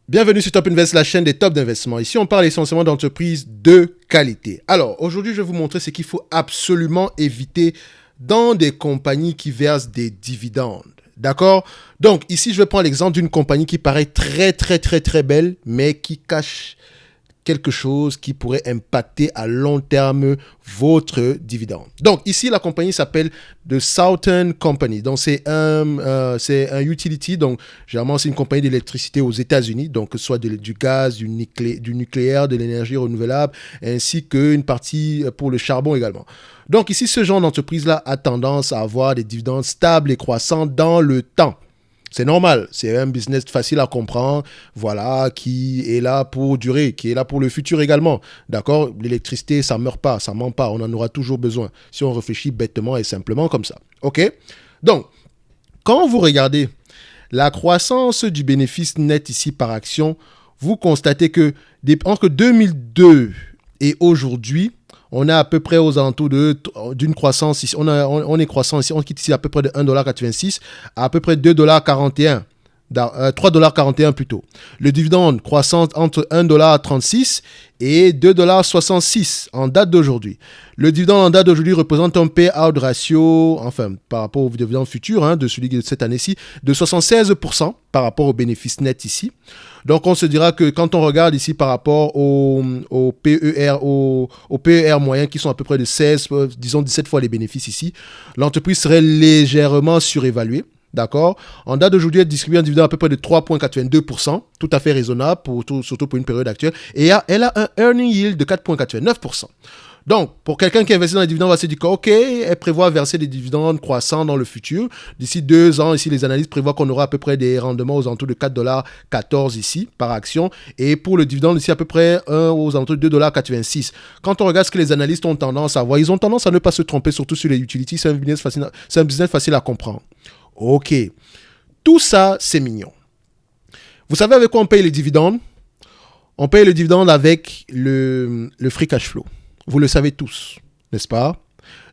Bienvenue sur Top Invest, la chaîne des tops d'investissement. Ici, on parle essentiellement d'entreprises de qualité. Alors, aujourd'hui, je vais vous montrer ce qu'il faut absolument éviter dans des compagnies qui versent des dividendes. D'accord? Donc, ici, je vais prendre l'exemple d'une compagnie qui paraît très belle, mais qui cache quelque chose qui pourrait impacter à long terme votre dividende. Donc ici, la compagnie s'appelle The Southern Company. Donc c'est un utility, donc généralement c'est une compagnie d'électricité aux États-Unis, donc que ce soit du gaz, du nucléaire, de l'énergie renouvelable, ainsi qu'une partie pour le charbon également. Donc ici, ce genre d'entreprise-là a tendance à avoir des dividendes stables et croissants dans le temps. C'est normal, c'est un business facile à comprendre, voilà, qui est là pour durer, qui est là pour le futur également. D'accord? L'électricité, ça ne meurt pas, ça ne ment pas, on en aura toujours besoin, si on réfléchit bêtement et simplement comme ça. OK? Donc, quand vous regardez la croissance du bénéfice net ici par action, vous constatez que entre 2002 et aujourd'hui, on est à peu près aux alentours d'une croissance ici. On est croissant ici. On quitte ici à peu près de 1,86$ à peu près 2,41$. 3,41$ plutôt. Le dividende croissant entre 1,36$ et 2,66$ en date d'aujourd'hui. Le dividende en date d'aujourd'hui représente un payout ratio, enfin par rapport au dividende futur, de celui de cette année-ci, de 76% par rapport au bénéfice net ici. Donc on se dira que quand on regarde ici par rapport au PER moyen qui sont à peu près de 16, disons 17 fois les bénéfices ici, l'entreprise serait légèrement surévaluée. D'accord? En date d'aujourd'hui, elle distribue un dividende à peu près de 3,82%, tout à fait raisonnable, surtout pour une période actuelle. Et elle a un earning yield de 4,89%. Donc, pour quelqu'un qui investit dans les dividendes, on va se dire que, OK, elle prévoit verser des dividendes croissants dans le futur. D'ici 2 ans, ici, les analystes prévoient qu'on aura à peu près des rendements aux alentours de 4,14$ ici, par action. Et pour le dividende, ici, à peu près aux alentours de 2,86$. Quand on regarde ce que les analystes ont tendance à voir, ils ont tendance à ne pas se tromper, surtout sur les utilities. C'est un business facile à comprendre. OK. Tout ça, c'est mignon. Vous savez avec quoi on paye les dividendes? On paye le dividende avec le free cash flow. Vous le savez tous, n'est-ce pas?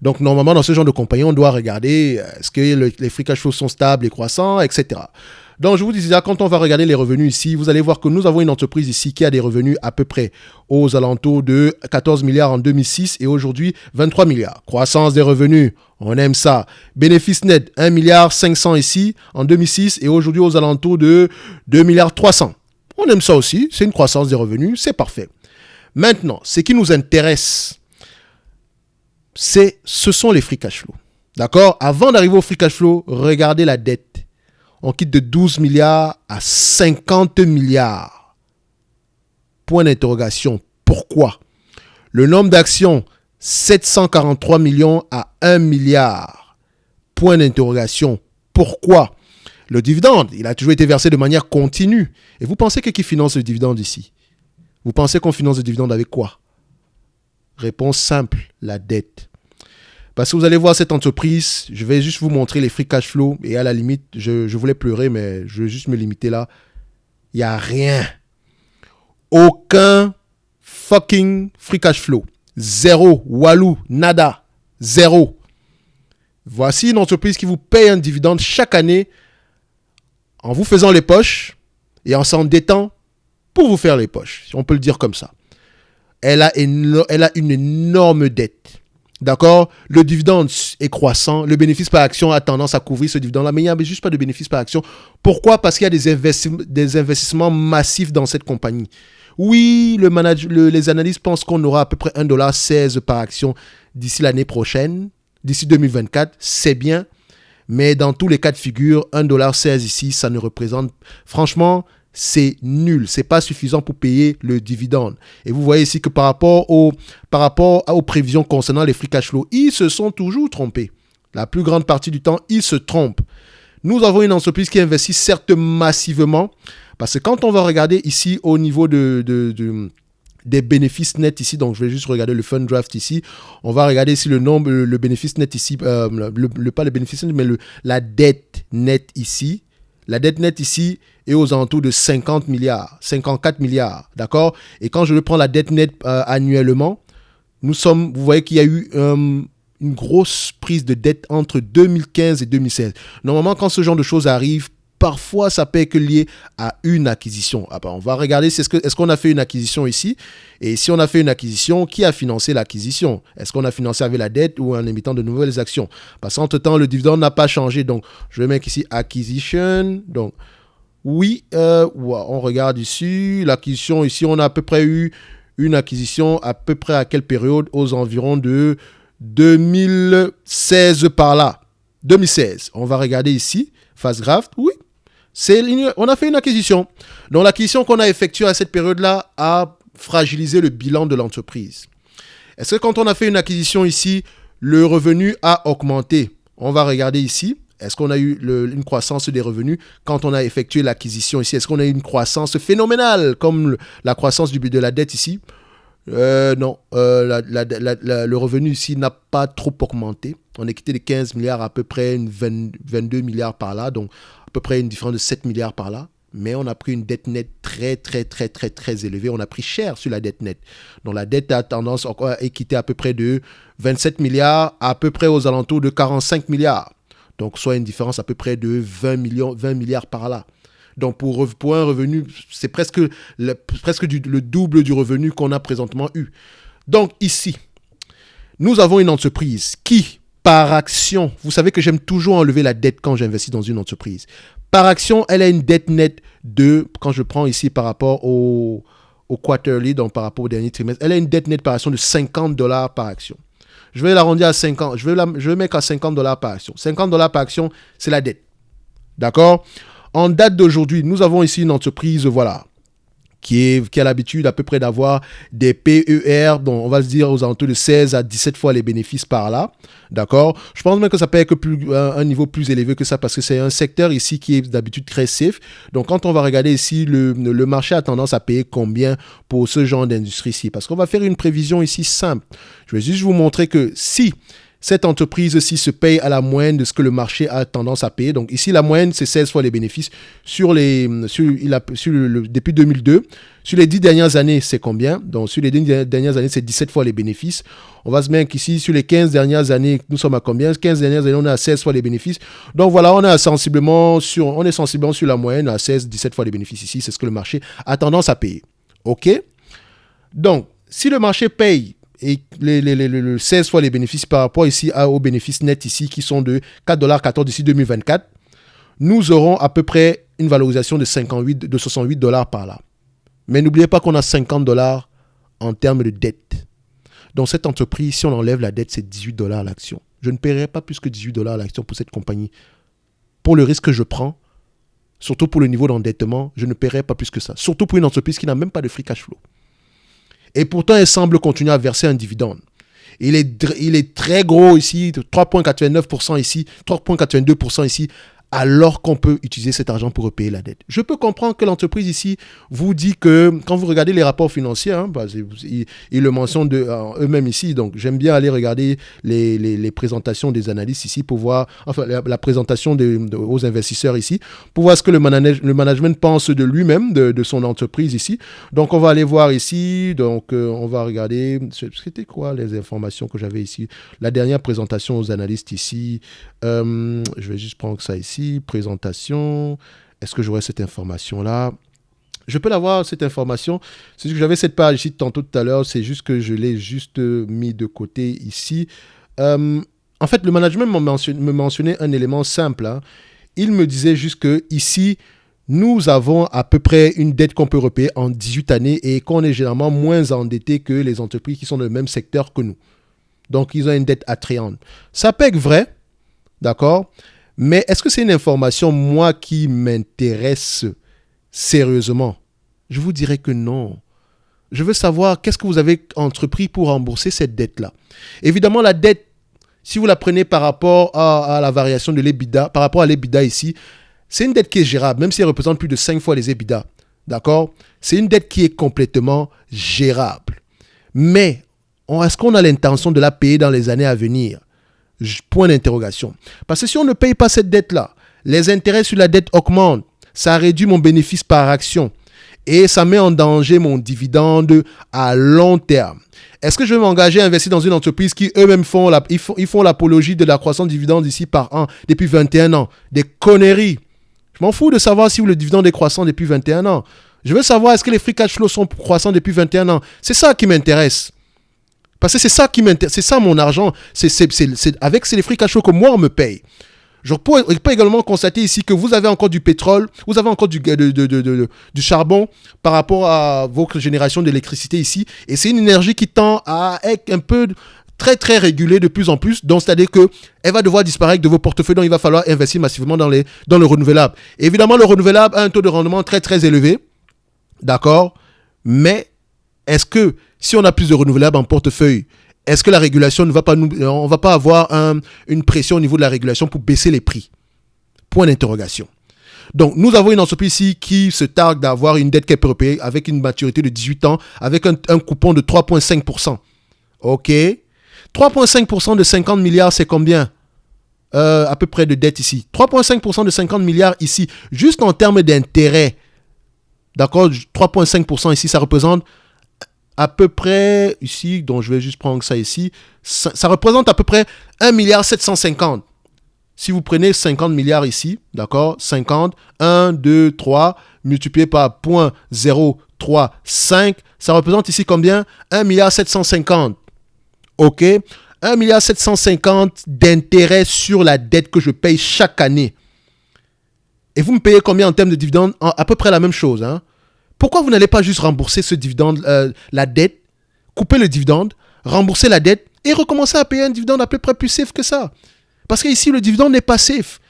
Donc, normalement, dans ce genre de compagnie, on doit regarder est-ce que les free cash flow sont stables et croissants, etc. Donc, je vous disais, quand on va regarder les revenus ici, vous allez voir que nous avons une entreprise ici qui a des revenus à peu près aux alentours de 14 milliards en 2006 et aujourd'hui 23 milliards. Croissance des revenus, on aime ça. Bénéfice net, 1 milliard 500 ici en 2006 et aujourd'hui aux alentours de 2 milliards 300. On aime ça aussi, c'est une croissance des revenus, c'est parfait. Maintenant, ce qui nous intéresse, ce sont les free cash flow. D'accord? Avant d'arriver au free cash flow, regardez la dette. On quitte de 12 milliards à 50 milliards. Point d'interrogation. Pourquoi? Le nombre d'actions, 743 millions à 1 milliard. Point d'interrogation. Pourquoi? Le dividende, il a toujours été versé de manière continue. Et vous pensez que qui finance le dividende ici? Vous pensez qu'on finance le dividende avec quoi? Réponse simple, la dette. Parce que vous allez voir cette entreprise, je vais juste vous montrer les free cash flow et à la limite, je voulais pleurer, mais je vais juste me limiter là. Il n'y a rien. Aucun fucking free cash flow. Zéro. Walou. Nada. Zéro. Voici une entreprise qui vous paye un dividende chaque année en vous faisant les poches et en s'endettant pour vous faire les poches, si on peut le dire comme ça. Elle a une énorme dette. D'accord? Le dividende est croissant. Le bénéfice par action a tendance à couvrir ce dividende-là. Mais il n'y a juste pas de bénéfice par action. Pourquoi? Parce qu'il y a des investissements massifs dans cette compagnie. Oui, les analystes pensent qu'on aura à peu près 1,16$ par action d'ici l'année prochaine, d'ici 2024. C'est bien. Mais dans tous les cas de figure, 1,16$ ici, ça ne représente... Franchement, c'est nul. C'est pas suffisant pour payer le dividende. Et vous voyez ici que par rapport aux prévisions concernant les free cash flow, ils se sont toujours trompés. La plus grande partie du temps, ils se trompent. Nous avons une entreprise qui investit certes massivement, parce que quand on va regarder ici au niveau des bénéfices nets ici, donc je vais juste regarder le fund draft ici, on va regarder ici le bénéfice net ici, pas le bénéfice net, mais la dette nette ici. La dette nette ici est aux alentours de 50 milliards, 54 milliards, d'accord? Et quand je prends la dette nette annuellement, vous voyez qu'il y a eu une grosse prise de dette entre 2015 et 2016. Normalement, quand ce genre de choses arrive, parfois ça peut être lié à une acquisition. Ah ben, on va regarder est-ce qu'on a fait une acquisition ici, et si on a fait une acquisition, qui a financé l'acquisition? Est-ce qu'on a financé avec la dette ou en émettant de nouvelles actions? Parce qu'entre-temps, le dividende n'a pas changé, donc je vais mettre ici acquisition, donc oui, on regarde ici, l'acquisition ici, on a à peu près eu une acquisition à peu près à quelle période? Aux environs de 2016 par là. 2016. On va regarder ici. Fastgraft, oui. On a fait une acquisition. Donc l'acquisition qu'on a effectuée à cette période-là a fragilisé le bilan de l'entreprise. Est-ce que quand on a fait une acquisition ici, le revenu a augmenté? On va regarder ici. Est-ce qu'on a eu une croissance des revenus quand on a effectué l'acquisition ici? Est-ce qu'on a eu une croissance phénoménale comme la croissance de la dette ici? Non. Le revenu ici n'a pas trop augmenté. On est quitté de 15 milliards à peu près 22 milliards par là. Donc à peu près une différence de 7 milliards par là. Mais on a pris une dette nette très, très, très, très, très élevée. On a pris cher sur la dette nette. Donc la dette a tendance à quitter à peu près de 27 milliards à peu près aux alentours de 45 milliards. Donc, soit une différence à peu près de 20 milliards par là. Donc, pour un revenu, c'est presque le double du revenu qu'on a présentement eu. Donc, ici, nous avons une entreprise qui, par action, vous savez que j'aime toujours enlever la dette quand j'investis dans une entreprise. Par action, elle a une dette nette de, quand je prends ici par rapport au quarterly, donc par rapport au dernier trimestre, elle a une dette nette par action de $50 par action. Je vais l'arrondir à 50. Je vais mettre à $50 par action. $50 par action, c'est la dette. D'accord? En date d'aujourd'hui, nous avons ici une entreprise, voilà, qui a l'habitude à peu près d'avoir des PER, dont on va se dire aux alentours de 16 à 17 fois les bénéfices par là. D'accord? Je pense même que ça peut être un niveau plus élevé que ça parce que c'est un secteur ici qui est d'habitude très safe. Donc, quand on va regarder ici, le marché a tendance à payer combien pour ce genre d'industrie ici? Parce qu'on va faire une prévision ici simple. Je vais juste vous montrer que si cette entreprise-ci se paye à la moyenne de ce que le marché a tendance à payer. Donc ici, la moyenne, c'est 16 fois les bénéfices. Depuis 2002, sur les 10 dernières années, c'est combien? Donc sur les 10 dernières années, c'est 17 fois les bénéfices. On va se mettre ici, sur les 15 dernières années, nous sommes à combien? 15 dernières années, on est à 16 fois les bénéfices. Donc voilà, on est sensiblement sur la moyenne, à 17 fois les bénéfices ici. C'est ce que le marché a tendance à payer. OK? Donc, si le marché paye et les 16 fois les bénéfices par rapport ici aux bénéfices nets ici qui sont de $4,14 d'ici 2024, nous aurons à peu près une valorisation de $68 par là. Mais n'oubliez pas qu'on a $50 en termes de dette. Donc cette entreprise, si on enlève la dette, c'est $18 l'action. Je ne paierai pas plus que $18 l'action pour cette compagnie. Pour le risque que je prends, surtout pour le niveau d'endettement, je ne paierai pas plus que ça. Surtout pour une entreprise qui n'a même pas de free cash flow. Et pourtant, elle semble continuer à verser un dividende. Il est très gros ici, 3,89% ici, 3,82% ici, alors qu'on peut utiliser cet argent pour repayer la dette. Je peux comprendre que l'entreprise ici vous dit que, quand vous regardez les rapports financiers, ils le mentionnent eux-mêmes ici, donc j'aime bien aller regarder les présentations des analystes ici pour voir, enfin la présentation aux investisseurs ici, pour voir ce que le management pense de lui-même, de son entreprise ici. Donc on va aller voir ici, donc on va regarder, c'était quoi les informations que j'avais ici, la dernière présentation aux analystes ici, je vais juste prendre ça ici. Présentation, est-ce que j'aurai cette information-là? Je peux l'avoir, cette information. C'est juste que j'avais cette page ici tantôt tout à l'heure, c'est juste que je l'ai juste mis de côté ici. En fait, le management me mentionnait un élément simple. Hein. Il me disait juste que ici, nous avons à peu près une dette qu'on peut repayer en 18 années et qu'on est généralement moins endetté que les entreprises qui sont dans le même secteur que nous. Donc, ils ont une dette attrayante. Ça peut être vrai, d'accord? Mais est-ce que c'est une information, moi, qui m'intéresse sérieusement? Je vous dirais que non. Je veux savoir qu'est-ce que vous avez entrepris pour rembourser cette dette-là. Évidemment, la dette, si vous la prenez par rapport à la variation de l'EBITDA, par rapport à l'EBITDA ici, c'est une dette qui est gérable, même si elle représente plus de 5 fois les EBITDA. D'accord? C'est une dette qui est complètement gérable. Mais est-ce qu'on a l'intention de la payer dans les années à venir? Point d'interrogation. Parce que si on ne paye pas cette dette-là, les intérêts sur la dette augmentent. Ça réduit mon bénéfice par action. Et ça met en danger mon dividende à long terme. Est-ce que je vais m'engager à investir dans une entreprise qui eux-mêmes font l'apologie de la croissance de dividendes ici par an depuis 21 ans? Des conneries. Je m'en fous de savoir si le dividende est croissant depuis 21 ans. Je veux savoir est-ce que les free cash flow sont croissants depuis 21 ans. C'est ça qui m'intéresse. Parce que c'est ça qui m'intéresse. C'est ça mon argent. C'est les free cash flow que moi on me paye. Je peux également constater ici que vous avez encore du pétrole, vous avez encore du charbon par rapport à votre génération d'électricité ici. Et c'est une énergie qui tend à être un peu très très régulée de plus en plus. Donc c'est-à-dire qu'elle va devoir disparaître de vos portefeuilles. Donc il va falloir investir massivement dans le renouvelable. Et évidemment, le renouvelable a un taux de rendement très très élevé. D'accord? Mais est-ce que si on a plus de renouvelables en portefeuille, est-ce que la régulation ne va pas on va pas avoir une pression au niveau de la régulation pour baisser les prix? Point d'interrogation. Donc, nous avons une entreprise ici qui se targue d'avoir une dette qu'elle peut repayer avec une maturité de 18 ans, avec un coupon de 3,5%. OK. 3,5% de 50 milliards, c'est combien? À peu près de dette ici. 3,5% de 50 milliards ici, juste en termes d'intérêt. D'accord? 3,5% ici, ça représente à peu près, ici, donc je vais juste prendre ça ici, ça représente à peu près 1,750 milliard. Si vous prenez 50 milliards ici, d'accord, 50, 1, 2, 3, multiplié par 0,035, ça représente ici combien? 1,750 milliard. OK? 1,750 milliard d'intérêt sur la dette que je paye chaque année. Et vous me payez combien en termes de dividendes? À peu près la même chose, hein? Pourquoi vous n'allez pas juste rembourser ce dividende, la dette, couper le dividende, rembourser la dette et recommencer à payer un dividende à peu près plus safe que ça? Parce qu'ici, le dividende n'est pas safe.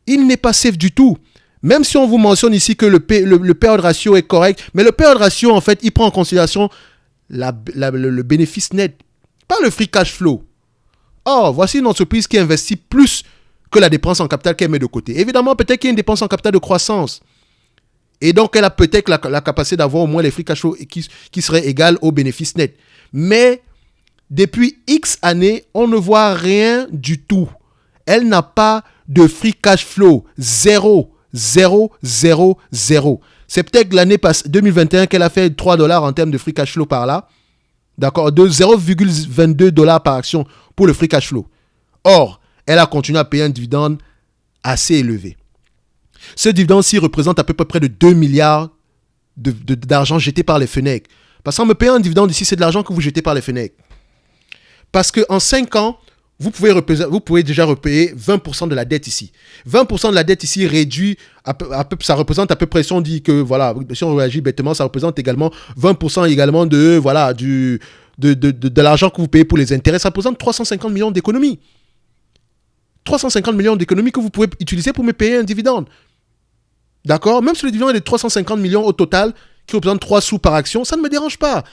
Il n'est pas safe du tout. Même si on vous mentionne ici que le payout ratio est correct, mais le payout ratio, en fait, il prend en considération le bénéfice net, pas le free cash flow. Or, voici une entreprise qui investit plus que la dépense en capital qu'elle met de côté. Évidemment, peut-être qu'il y a une dépense en capital de croissance. Et donc, elle a peut-être la capacité d'avoir au moins les free cash flow qui seraient égales au bénéfice net. Mais, depuis X années, on ne voit rien du tout. Elle n'a pas de free cash flow. Zéro. Zéro, zéro, zéro. C'est peut-être l'année 2021 qu'elle a fait $3 en termes de free cash flow par là. D'accord, de 0,22 $ par action pour le free cash flow. Or, elle a continué à payer un dividende assez élevé. Ce dividende-ci représente à peu près de 2 milliards d'argent jeté par les fenêtres. Parce qu'en me payant un dividende ici, c'est de l'argent que vous jetez par les fenêtres. Parce qu'en 5 ans, vous pouvez déjà repayer 20% de la dette ici. 20% de la dette ici réduit, ça représente à peu près, si on dit que, voilà, si on réagit bêtement, ça représente également 20% également de l'argent que vous payez pour les intérêts. Ça représente 350 millions d'économies. 350 millions d'économies que vous pouvez utiliser pour me payer un dividende. D'accord? Même si le dividende est de 350 millions au total, qui représente 3 sous par action, ça ne me dérange pas.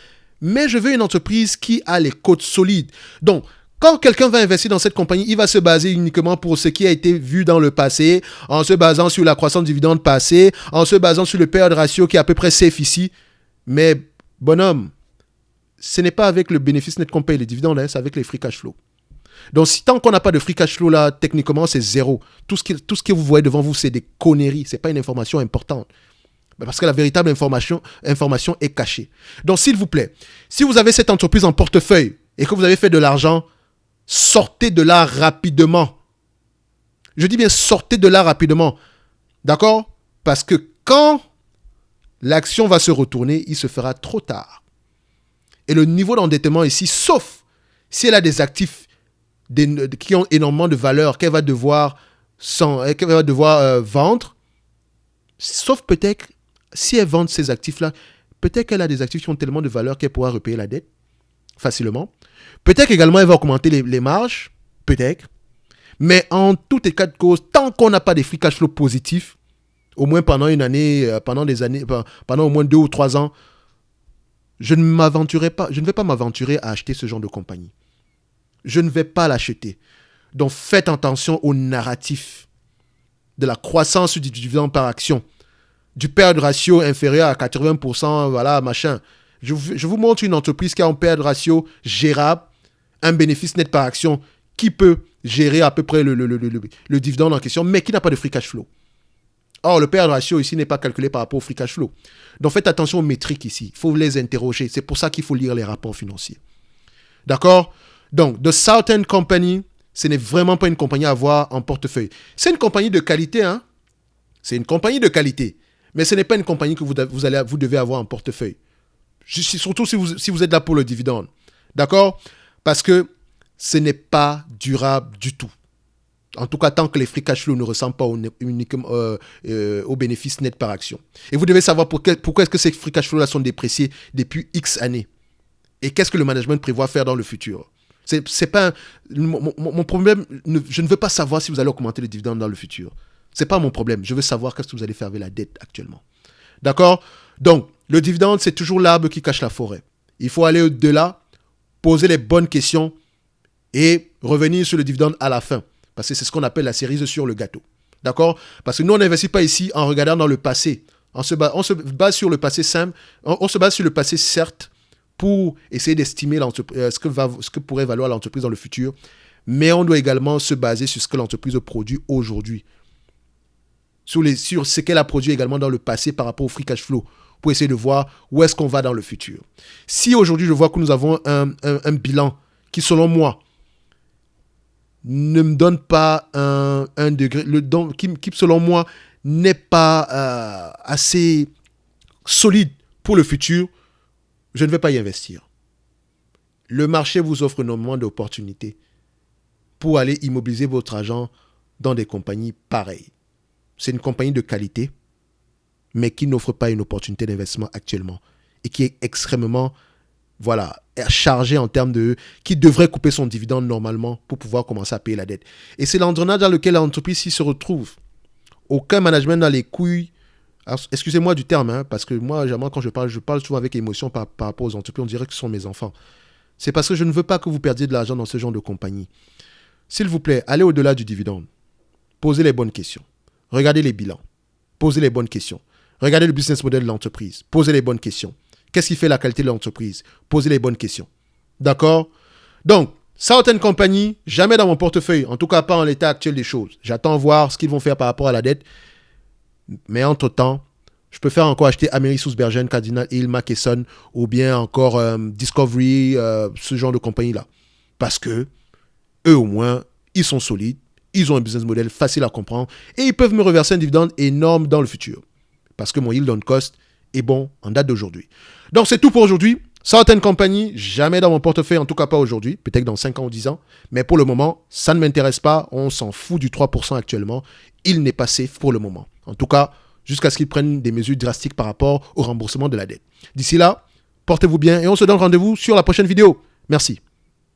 Mais je veux une entreprise qui a les côtes solides. Donc, quand quelqu'un va investir dans cette compagnie, il va se baser uniquement pour ce qui a été vu dans le passé, en se basant sur la croissance du dividende passé, en se basant sur le payout ratio qui est à peu près safe ici. Mais, bonhomme, ce n'est pas avec le bénéfice net qu'on paye les dividendes, hein, c'est avec les free cash flow. Donc, tant qu'on n'a pas de free cash flow là, techniquement, c'est zéro. Tout ce que vous voyez devant vous, c'est des conneries. Ce n'est pas une information importante. Parce que la véritable information est cachée. Donc, s'il vous plaît, si vous avez cette entreprise en portefeuille et que vous avez fait de l'argent, sortez de là rapidement. Je dis bien sortez de là rapidement. D'accord? Parce que quand l'action va se retourner, il se fera trop tard. Et le niveau d'endettement ici, sauf si elle a des actifs qui ont énormément de valeur, qu'elle va devoir vendre, sauf peut-être, si elle vend ces actifs-là, peut-être qu'elle a des actifs qui ont tellement de valeur qu'elle pourra repayer la dette facilement. Peut-être également elle va augmenter les marges, peut-être. Mais en tout état de cause, tant qu'on n'a pas des free cash flow positifs, au moins pendant une année, pendant au moins 2 ou 3 ans, je ne vais pas m'aventurer à acheter ce genre de compagnie. Je ne vais pas l'acheter. Donc faites attention au narratif de la croissance du dividende par action, du payout ratio inférieur à 80%, voilà, machin. Je vous montre une entreprise qui a un payout ratio gérable, un bénéfice net par action qui peut gérer à peu près le dividende en question, mais qui n'a pas de free cash flow. Or, le payout ratio ici n'est pas calculé par rapport au free cash flow. Donc faites attention aux métriques ici. Il faut les interroger. C'est pour ça qu'il faut lire les rapports financiers. D'accord? Donc, The Southern Company, ce n'est vraiment pas une compagnie à avoir en portefeuille. C'est une compagnie de qualité, hein. C'est une compagnie de qualité. Mais ce n'est pas une compagnie que vous devez avoir en portefeuille. Surtout si vous êtes là pour le dividende. D'accord? Parce que ce n'est pas durable du tout. En tout cas, tant que les free cash flow ne ressemblent pas uniquement aux bénéfices nets par action. Et vous devez savoir pourquoi est-ce que ces free cash flow-là sont dépréciés depuis X années. Et qu'est-ce que le management prévoit faire dans le futur. C'est pas mon problème. Je ne veux pas savoir si vous allez augmenter les dividendes dans le futur. C'est pas mon problème. Je veux savoir qu'est-ce que vous allez faire avec la dette actuellement. D'accord? Donc, le dividende, c'est toujours l'arbre qui cache la forêt. Il faut aller au-delà, poser les bonnes questions et revenir sur le dividende à la fin. Parce que c'est ce qu'on appelle la cerise sur le gâteau. D'accord? Parce que nous, on n'investit pas ici en regardant dans le passé. On se base sur le passé simple. On se base sur le passé, certes, pour essayer d'estimer ce que pourrait valoir l'entreprise dans le futur. Mais on doit également se baser sur ce que l'entreprise produit aujourd'hui. Sur ce qu'elle a produit également dans le passé par rapport au free cash flow. Pour essayer de voir où est-ce qu'on va dans le futur. Si aujourd'hui, je vois que nous avons un bilan qui, selon moi, ne me donne pas un degré, qui selon moi n'est pas assez solide pour le futur, je ne vais pas y investir. Le marché vous offre énormément d'opportunités pour aller immobiliser votre argent dans des compagnies pareilles. C'est une compagnie de qualité, mais qui n'offre pas une opportunité d'investissement actuellement et qui est extrêmement chargé en termes de... qui devrait couper son dividende normalement pour pouvoir commencer à payer la dette. Et c'est l'engrenage dans lequel l'entreprise s'y se retrouve. Aucun management dans les couilles. Alors, excusez-moi du terme, parce que moi, généralement, quand je parle souvent avec émotion par rapport aux entreprises, on dirait que ce sont mes enfants. C'est parce que je ne veux pas que vous perdiez de l'argent dans ce genre de compagnie. S'il vous plaît, allez au-delà du dividende. Posez les bonnes questions. Regardez les bilans. Posez les bonnes questions. Regardez le business model de l'entreprise. Posez les bonnes questions. Qu'est-ce qui fait la qualité de l'entreprise? Posez les bonnes questions. D'accord? Donc, certaines compagnies, jamais dans mon portefeuille, en tout cas pas en l'état actuel des choses. J'attends voir ce qu'ils vont faire par rapport à la dette. Mais entre-temps, je peux faire encore acheter Ameris-Bergen, Cardinal Hill, McKesson ou bien encore Discovery, ce genre de compagnie-là. Parce que eux au moins, ils sont solides, ils ont un business model facile à comprendre et ils peuvent me reverser un dividende énorme dans le futur. Parce que mon yield on cost est bon en date d'aujourd'hui. Donc c'est tout pour aujourd'hui. Certaines compagnies, jamais dans mon portefeuille, en tout cas pas aujourd'hui, peut-être dans 5 ans ou 10 ans. Mais pour le moment, ça ne m'intéresse pas. On s'en fout du 3% actuellement. Il n'est pas safe pour le moment. En tout cas, jusqu'à ce qu'ils prennent des mesures drastiques par rapport au remboursement de la dette. D'ici là, portez-vous bien et on se donne rendez-vous sur la prochaine vidéo. Merci.